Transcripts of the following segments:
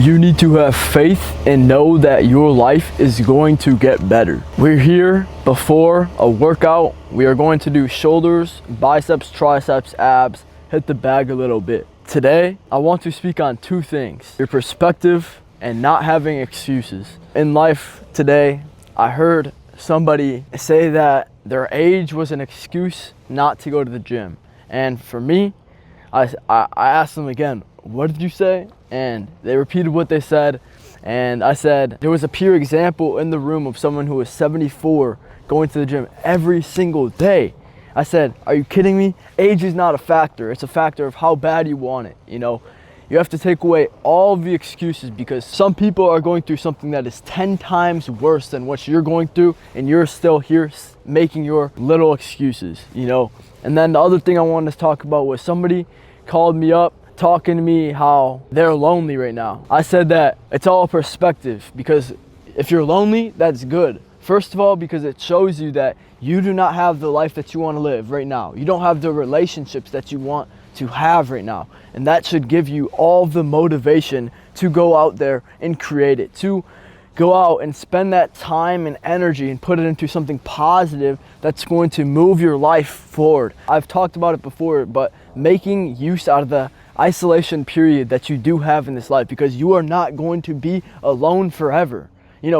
You need to have faith and know that your life is going to get better. We're here before a workout. We are going to do shoulders, biceps, triceps, abs, hit the bag a little bit. Today, I want to speak on two things: your perspective and not having excuses. In life today, I heard somebody say that their age was an excuse not to go to the gym. And for me, I asked them again, what did you say? And they repeated what they said. And I said, there was a pure example in the room of someone who was 74 going to the gym every single day. I said, are you kidding me? Age is not a factor. It's a factor of how bad you want it. You have to take away all the excuses, because some people are going through something that is 10 times worse than what you're going through, and you're still here making your little excuses, And then the other thing I wanted to talk about was somebody called me up talking to me how they're lonely right now. I said that it's all perspective, because if you're lonely, that's good. First of all, because it shows you that you do not have the life that you want to live right now. You don't have the relationships that you want to have right now. And that should give you all the motivation to go out there and create it, to go out and spend that time and energy and put it into something positive that's going to move your life forward. I've talked about it before, but making use out of the isolation period that you do have in this life, because you are not going to be alone forever.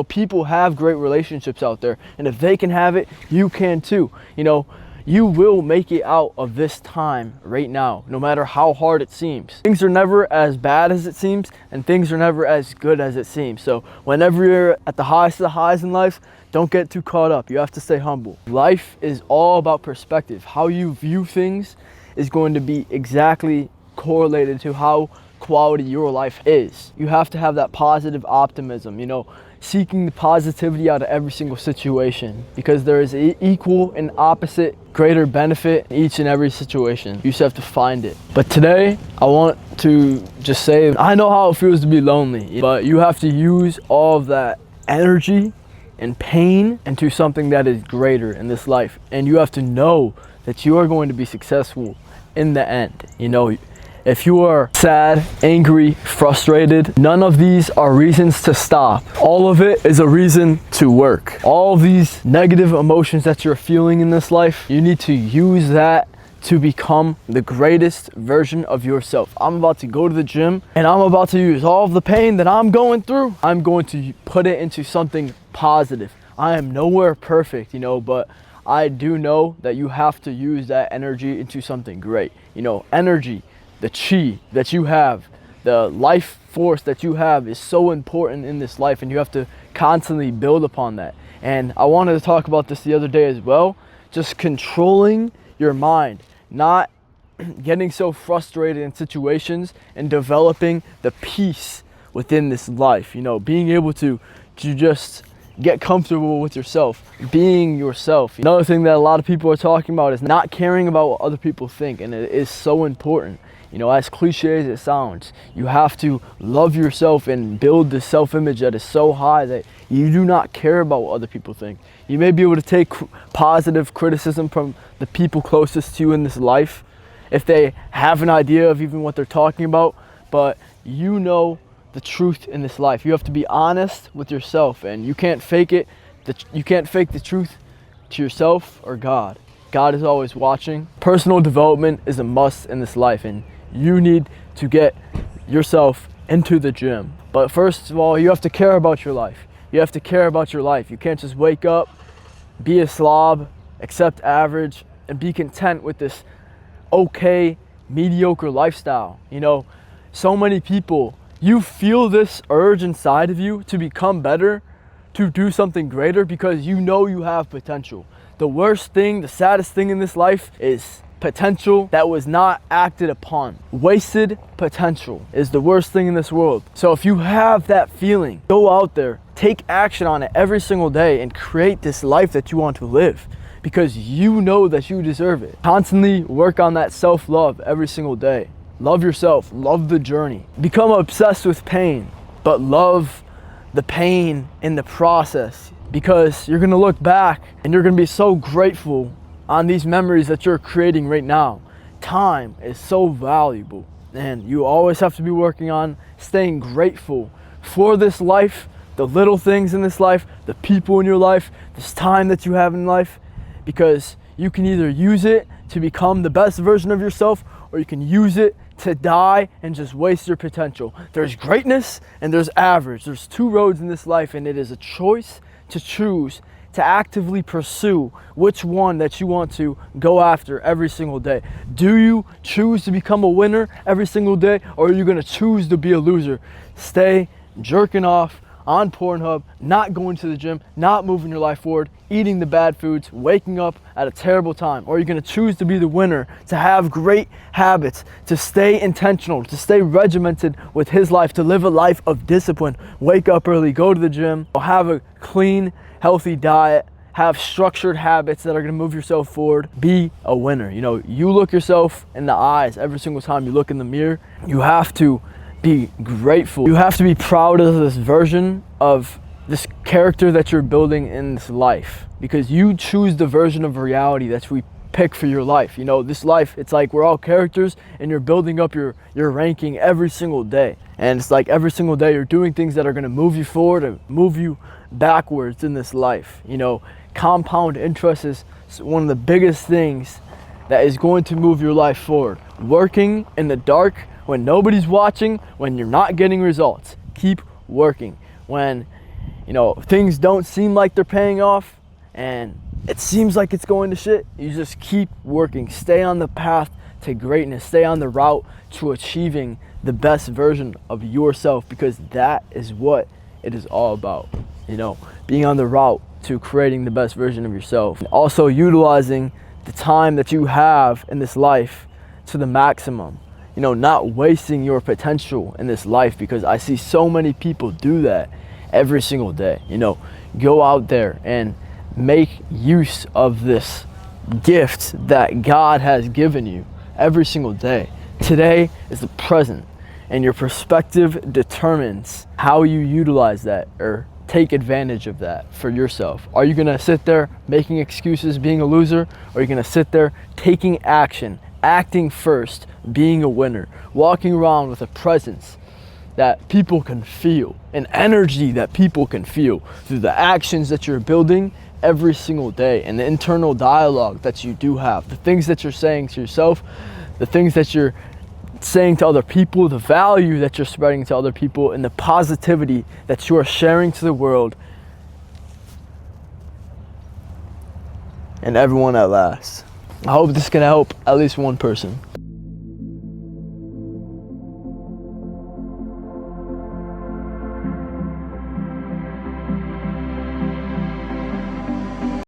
People have great relationships out there, and if they can have it, you can too. You will make it out of this time right now, no matter how hard it seems. Things are never as bad as it seems, and things are never as good as it seems. So whenever you're at the highest of the highs in life, don't get too caught up. You have to stay humble. Life is all about perspective. How you view things is going to be exactly correlated to how quality your life is. You have to have that positive optimism, seeking the positivity out of every single situation, because there is equal and opposite greater benefit in each and every situation. You just have to find it. But today, I want to just say, I know how it feels to be lonely, but you have to use all of that energy and pain into something that is greater in this life. And you have to know that you are going to be successful in the end. If you are sad, angry, frustrated, none of these are reasons to stop. All of it is a reason to work. All of these negative emotions that you're feeling in this life, you need to use that to become the greatest version of yourself. I'm about to go to the gym, and I'm about to use all of the pain that I'm going through. I'm going to put it into something positive. I am nowhere perfect, but I do know that you have to use that energy into something great. Energy, the chi that you have, the life force that you have is so important in this life, and you have to constantly build upon that. And I wanted to talk about this the other day as well, just controlling your mind, not getting so frustrated in situations, and developing the peace within this life, being able to just get comfortable with yourself, being yourself. Another thing that a lot of people are talking about is not caring about what other people think, and it is so important. As cliche as it sounds, you have to love yourself and build this self-image that is so high that you do not care about what other people think. You may be able to take positive criticism from the people closest to you in this life, if they have an idea of even what they're talking about, but the truth in this life. You have to be honest with yourself, and you can't fake it. You can't fake the truth to yourself or God. God is always watching. Personal development is a must in this life, and you need to get yourself into the gym. But first of all, you have to care about your life. You have to care about your life. You can't just wake up, be a slob, accept average, and be content with this okay, mediocre lifestyle. So many people, you feel this urge inside of you to become better, to do something greater, because you have potential. The worst thing, the saddest thing in this life is potential that was not acted upon. Wasted potential is the worst thing in this world. So if you have that feeling, go out there, take action on it every single day, and create this life that you want to live, because you know that you deserve it. Constantly work on that self-love every single day. Love yourself, love the journey. Become obsessed with pain, but love the pain in the process, because you're gonna look back and you're gonna be so grateful on these memories that you're creating right now. Time is so valuable. And you always have to be working on staying grateful for this life, the little things in this life, the people in your life, this time that you have in life, because you can either use it to become the best version of yourself, or you can use it to die and just waste your potential. There's greatness and there's average. There's two roads in this life, and it is a choice to choose to actively pursue which one that you want to go after every single day. Do you choose to become a winner every single day, or are you gonna choose to be a loser? Stay jerking off on Pornhub, not going to the gym, not moving your life forward, eating the bad foods, waking up at a terrible time? Or are you gonna choose to be the winner, to have great habits, to stay intentional, to stay regimented with his life, to live a life of discipline, wake up early, go to the gym, have a clean, healthy diet, have structured habits that are gonna move yourself forward, be a winner. You know, you look yourself in the eyes every single time you look in the mirror. You have to be grateful. You have to be proud of this version of this character that you're building in this life, because you choose the version of reality that we pick for your life. You know, this life, it's like we're all characters, and you're building up your ranking every single day. And it's like every single day you're doing things that are gonna move you forward and move you backwards in this life. You know, compound interest is one of the biggest things that is going to move your life forward. Working in the dark when nobody's watching, when you're not getting results, keep working. When, you know, things don't seem like they're paying off and it seems like it's going to shit, you just keep working. Stay on the path to greatness. Stay on the route to achieving the best version of yourself, because that is what it is all about. You know, being on the route to creating the best version of yourself. And also utilizing the time that you have in this life to the maximum. You know, not wasting your potential in this life, because I see so many people do that every single day. You know, go out there and make use of this gift that God has given you every single day. Today is the present, and your perspective determines how you utilize that or take advantage of that for yourself. Are you gonna sit there making excuses, being a loser, or are you gonna sit there taking action, acting first, being a winner, walking around with a presence that people can feel, an energy that people can feel through the actions that you're building every single day, and the internal dialogue that you do have, the things that you're saying to yourself, the things that you're saying to other people, the value that you're spreading to other people, and the positivity that you are sharing to the world and everyone at last. I hope this can help at least one person.